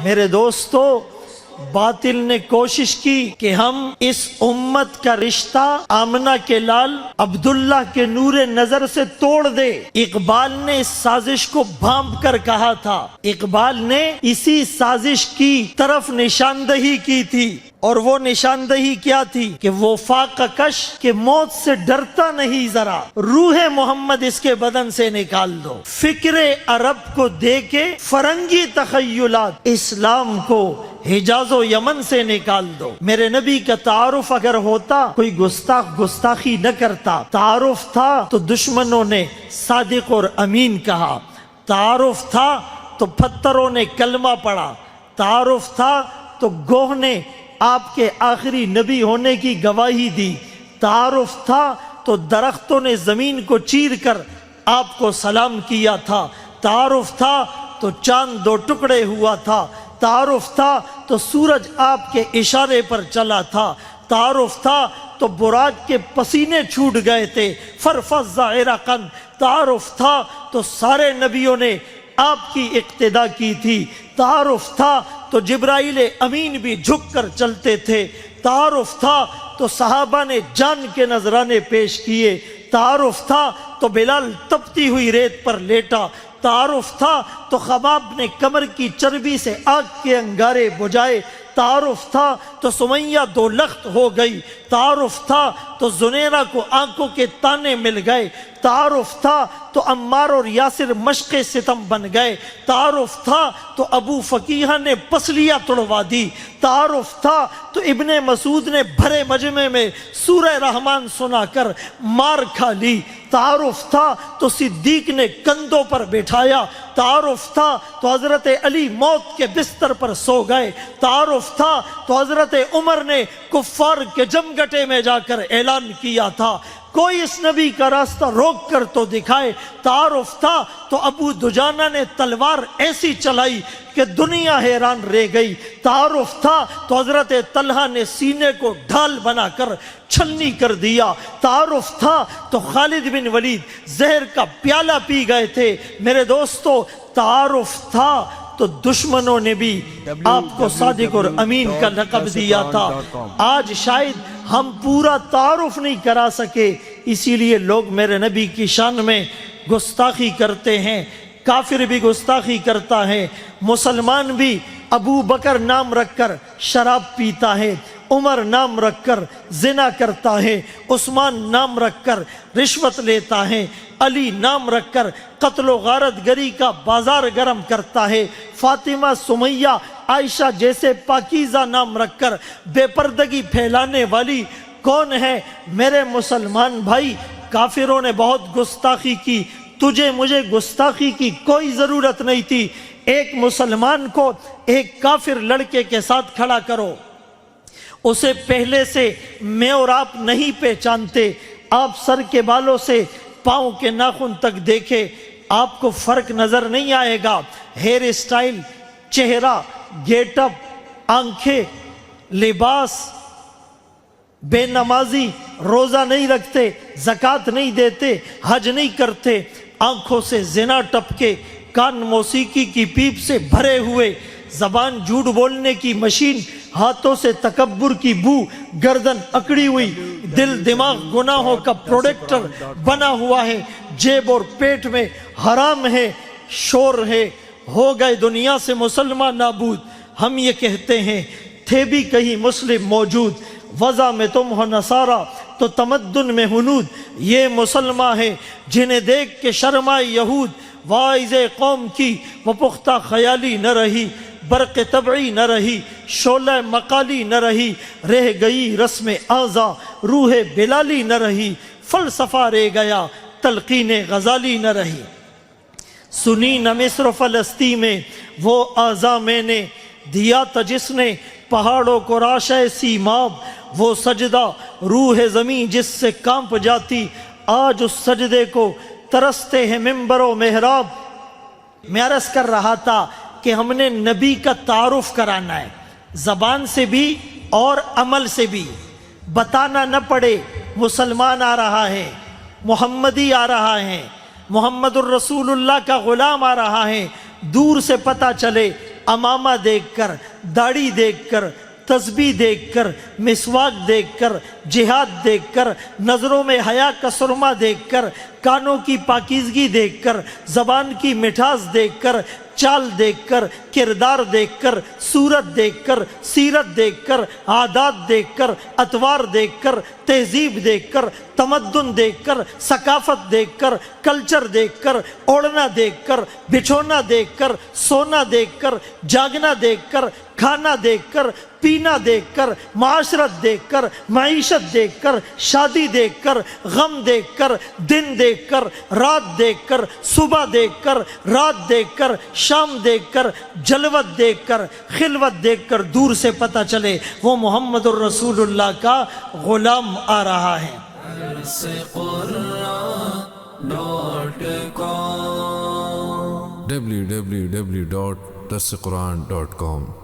میرے دوستو، باطل نے کوشش کی کہ ہم اس امت کا رشتہ آمنہ کے لال عبداللہ کے نور نظر سے توڑ دے۔ اقبال نے اس سازش کو بھانپ کر کہا تھا، اقبال نے اسی سازش کی طرف نشاندہی کی تھی، اور وہ نشاندہی کیا تھی کہ وہ فاقہ کش کہ موت سے ڈرتا نہیں ذرا، روح محمد اس کے بدن سے نکال دو۔ فکر عرب کو دے کے فرنگی تخیلات، اسلام کو حجاز و یمن سے نکال دو۔ میرے نبی کا تعارف اگر ہوتا کوئی گستاخی نہ کرتا، تعارف تھا تو دشمنوں نے صادق اور امین کہا، تعارف تھا تو پتھروں نے کلمہ پڑھا، تعارف تھا تو گوہ نے آپ کے آخری نبی ہونے کی گواہی دی، تعارف تھا تو درختوں نے زمین کو چیر کر آپ کو سلام کیا تھا، تعارف تھا تو چاند دو ٹکڑے ہوا تھا، تعارف تھا تو سورج آپ کے اشارے پر چلا تھا، تعارف تھا تو براق کے پسینے چھوٹ گئے تھے، فرفض عرقاً، تعارف تھا تو سارے نبیوں نے آپ کی اقتدا کی تھی، تعارف تھا تو جبرائیل امین بھی جھک کر چلتے تھے، تعارف تھا تو صحابہ نے جان کے نذرانے پیش کیے، تعارف تھا تو بلال تپتی ہوئی ریت پر لیٹا، تعارف تھا تو خباب نے کمر کی چربی سے آگ کے انگارے بجھائے، تعارف تھا تو سمیہ دو لخت ہو گئی، تعارف تھا تو زنیرہ کو آنکھوں کے تانے مل گئے، تعارف تھا تو عمار اور یاسر مشق ستم بن گئے، تعارف تھا تو ابو فقیہ نے پسلیاں توڑوا دی، تعارف تھا تو ابن مسعود نے بھرے مجمع میں سورہ رحمان سنا کر مار کھا لی، تعارف تھا تو صدیق نے کندھوں پر بٹھایا، تعارف تھا تو حضرت علی موت کے بستر پر سو گئے، تعارف تھا تو حضرت عمر نے کفار کے جمگٹے میں جا کر اعلان کیا تھا، کوئی اس نبی کا راستہ روک کر تو دکھائے، تعارف تھا تو ابو دجانہ نے تلوار ایسی چلائی کہ دنیا حیران رہ گئی، تعارف تھا تو حضرت طلحہ نے سینے کو ڈھال بنا کر چھلنی کر دیا، تعارف تھا تو خالد بن ولید زہر کا پیالہ پی گئے تھے۔ میرے دوستو، تعارف تھا تو دشمنوں نے بھی آپ کو صادق اور امین کا لقب دیا تھا۔ آج شاید ہم پورا تعارف نہیں کرا سکے، اسی لیے لوگ میرے نبی کی شان میں گستاخی کرتے ہیں، کافر بھی گستاخی کرتا ہے، مسلمان بھی ابو بکر نام رکھ کر شراب پیتا ہے، عمر نام رکھ کر زنا کرتا ہے، عثمان نام رکھ کر رشوت لیتا ہے، علی نام رکھ کر قتل و غارت گری کا بازار گرم کرتا ہے، فاطمہ سمیہ عائشہ جیسے پاکیزہ نام رکھ کر بے پردگی پھیلانے والی کون ہے؟ میرے مسلمان بھائی، کافروں نے بہت گستاخی کی، تجھے مجھے گستاخی کی کوئی ضرورت نہیں تھی۔ ایک مسلمان کو ایک کافر لڑکے کے ساتھ کھڑا کرو، اسے پہلے سے میں اور آپ نہیں پہچانتے، آپ سر کے بالوں سے پاؤں کے ناخن تک دیکھے، آپ کو فرق نظر نہیں آئے گا، ہیئر اسٹائل، چہرہ، گیٹ اپ، آنکھیں، لباس، بے نمازی، روزہ نہیں رکھتے، زکوٰۃ نہیں دیتے، حج نہیں کرتے، آنکھوں سے زنا ٹپکے، کان موسیقی کی پیپ سے بھرے ہوئے، زبان جھوٹ بولنے کی مشین، ہاتھوں سے تکبر کی بو، گردن اکڑی ہوئی، دل دماغ گناہوں کا پروڈکٹر بنا ہوا ہے، جیب اور پیٹ میں حرام ہے، شور ہے، ہو گئے دنیا سے مسلمان نابود۔ ہم یہ کہتے ہیں تھے بھی کہیں مسلم موجود، وضع میں تم ہو نصارہ تو تمدن میں ہنود، یہ مسلمان ہے جنہیں دیکھ کے شرمائے یہود، واعظ قوم کی وہ پختہ خیالی نہ رہی، برق طبعی نہ رہی، شعلہ مقالی نہ رہی، رہ گئی رسم اعضا، روح بلالی نہ رہی، فلسفہ رہ گیا، تلقین غزالی نہ رہی۔ سنی نہ مصر فلسطین میں وہ اعضا میں نے دیا تھا جس نے پہاڑوں کو راشہ سیماب، وہ سجدہ روح زمین جس سے کانپ جاتی، آج اس سجدے کو ترستے ہیں ممبر و محراب۔ میں عرض کر رہا تھا کہ ہم نے نبی کا تعارف کرانا ہے، زبان سے بھی اور عمل سے بھی، بتانا نہ پڑے مسلمان آ رہا ہے، محمدی آ رہا ہے، محمد الرسول اللہ کا غلام آ رہا ہے، دور سے پتہ چلے امامہ دیکھ کر، داڑھی دیکھ کر، تسبیح دیکھ کر، مسواک دیکھ کر، جہاد دیکھ کر، نظروں میں حیا کا سرما دیکھ کر، کانوں کی پاکیزگی دیکھ کر، زبان کی مٹھاس دیکھ کر، چال دیکھ کر، کردار دیکھ کر، صورت دیکھ کر، سیرت دیکھ کر، عادات دیکھ کر، اطوار دیکھ کر، تہذیب دیکھ کر، تمدن دیکھ کر، ثقافت دیکھ کر، کلچر دیکھ کر، اوڑھنا دیکھ کر، بچھونا دیکھ کر، سونا دیکھ کر، جاگنا دیکھ کر، کھانا دیکھ کر، پینا دیکھ کر، معاشرت دیکھ کر، معیشت دیکھ کر، شادی دیکھ کر، غم دیکھ کر، دن دیکھ کر، رات دیکھ کر، صبح دیکھ کر، رات دیکھ کر، شام دیکھ کر، جلوت دیکھ کر، خلوت دیکھ کر دور سے پتہ چلے وہ محمد الرسول اللہ کا غلام آ رہا ہے۔ www.darsequran.com